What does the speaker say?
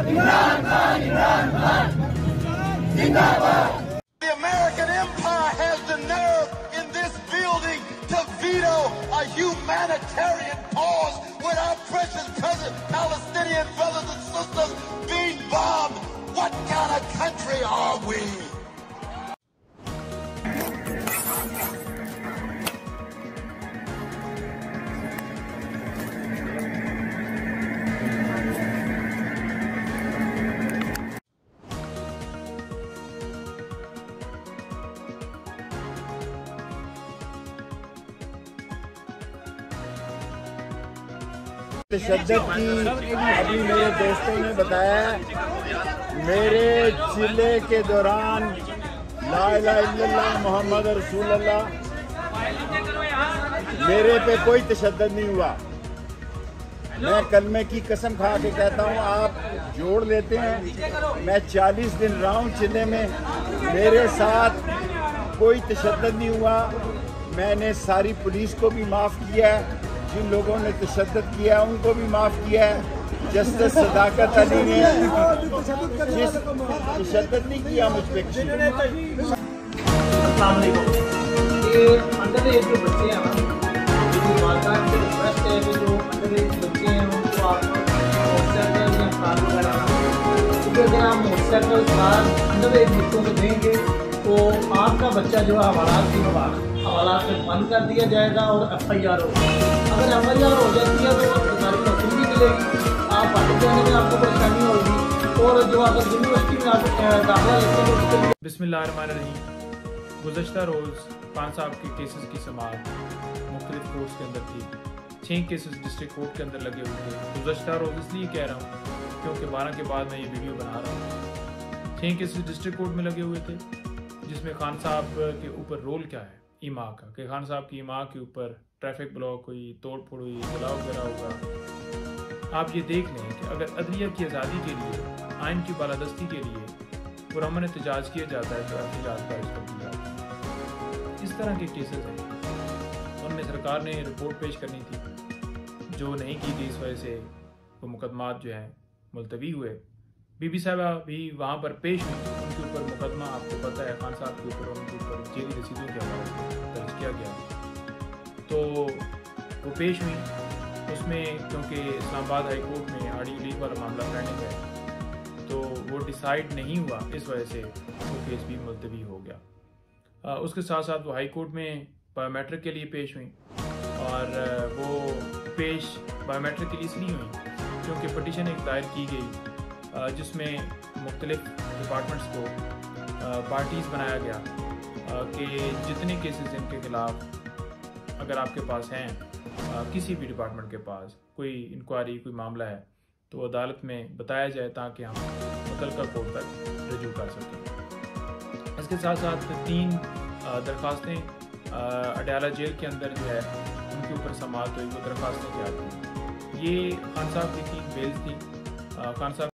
The American empire has the nerve in this building to veto a humanitarian pause when our precious cousin Palestinian brothers and sisters being bombed. What kind of country are we? तशद्दुद की अभी मेरे दोस्तों ने बताया, मेरे जिले के दौरान ला इलाहा इल्लल्लाह मोहम्मद रसूलुल्लाह, मेरे पे कोई तशद्दुद नहीं हुआ। मैं कलमे की कसम खा के कहता हूँ, आप जोड़ लेते हैं, मैं 40 दिन रहा हूँ जिले में, मेरे साथ कोई तशद्दुद नहीं हुआ। मैंने सारी पुलिस को भी माफ़ किया है, जिन लोगों ने तशद्दुद किया है उनको भी माफ़ किया है। जस्टिस सदाकत अली ने जिस तशद्दुद नहीं किया मुझ पे किसी अंडर एज जो बच्चे हैं ना, वालदान से रिक्वेस्ट है कि जो अंडर एज बच्चे हैं उनको आप मोटरसाइकिल या कार वगैरह, क्योंकि अगर आप मोटरसाइकिल कार अंडर एज बच्चों को देंगे तो आपका बच्चा जो है हवालात में बंद कर दिया जाएगा और FIR होगा। अगर FIR हो जाती है तो सरकारी नौकरी भी मिलेगी, आप पढ़ने जाने में आपको परेशानी होगी, और जो अगर यूनिवर्सिटी में आप दाखिला लेते हैं उसके लिए। बिस्मिल्लाहिर्रहमानिर्रहीम। गुज़श्ता रोज़ खान साहब के केसेस की समाअत मुख्तलिफ कोर्ट्स के अंदर थी। 6 केसेस डिस्ट्रिक्ट कोर्ट के अंदर लगे हुए थे। गुज़श्ता रोज़ इसलिए कह रहा हूँ क्योंकि 12 के बाद मैं ये वीडियो बना रहा हूँ। 6 केसेस डिस्ट्रिक्ट कोर्ट में लगे हुए थे, जिसमें खान साहब के ऊपर रोल क्या है ईमा का, कि खान साहब की ईमा के ऊपर ट्रैफिक ब्लॉक हुई, तोड़ फोड़ हुई, जलाओ गिरा होगा। आप ये देख लें कि अगर अदलिया की आज़ादी के लिए, आइन की बालादस्ती के लिए पुरअमन एहतजाज किया जाता है तो एहतजाज दर्ज कर दिया जाता है। इस तरह के केसेस हैं, उनमें सरकार ने रिपोर्ट पेश करनी थी, जो नहीं की गई। इस वजह से वो मुकदमात जो हैं मुलतवी हुए। बीबी साहबा भी वहाँ पर पेश हुई, उनके ऊपर मुकदमा आपको पता है खान साहब के ऊपर, उनके ऊपर जेली रसीदों के हवाले से दर्ज किया गया। तो वो पेश हुई, उसमें क्योंकि इस्लामाबाद हाई कोर्ट में आड़ी लीग वाला मामला पेंडिंग है तो वो डिसाइड नहीं हुआ, इस वजह से वो केस भी मुलतवी हो गया। उसके साथ साथ वो हाई कोर्ट में बायोमेट्रिक के लिए पेश हुई, और वो पेश बायोमेट्रिक के लिए इसलिए हुई क्योंकि पटिशन एक दायर की गई जिसमें मुख्तलिफ डिपार्टमेंट्स को पार्टीज़ बनाया गया कि जितने केसेस इनके ख़िलाफ़ अगर आपके पास हैं, किसी भी डिपार्टमेंट के पास कोई इंक्वायरी, कोई मामला है, तो अदालत में बताया जाए ताकि हम मुतल्लिका कोर्ट तक रजू कर सकें। इसके साथ साथ 3 दरख्वास्तें अडयाला जेल के अंदर जो है उनके ऊपर समाअत हुई। वो दरख्वास्तें क्या थी? ये खान साहब की 3 बेल्स थी। खान साहब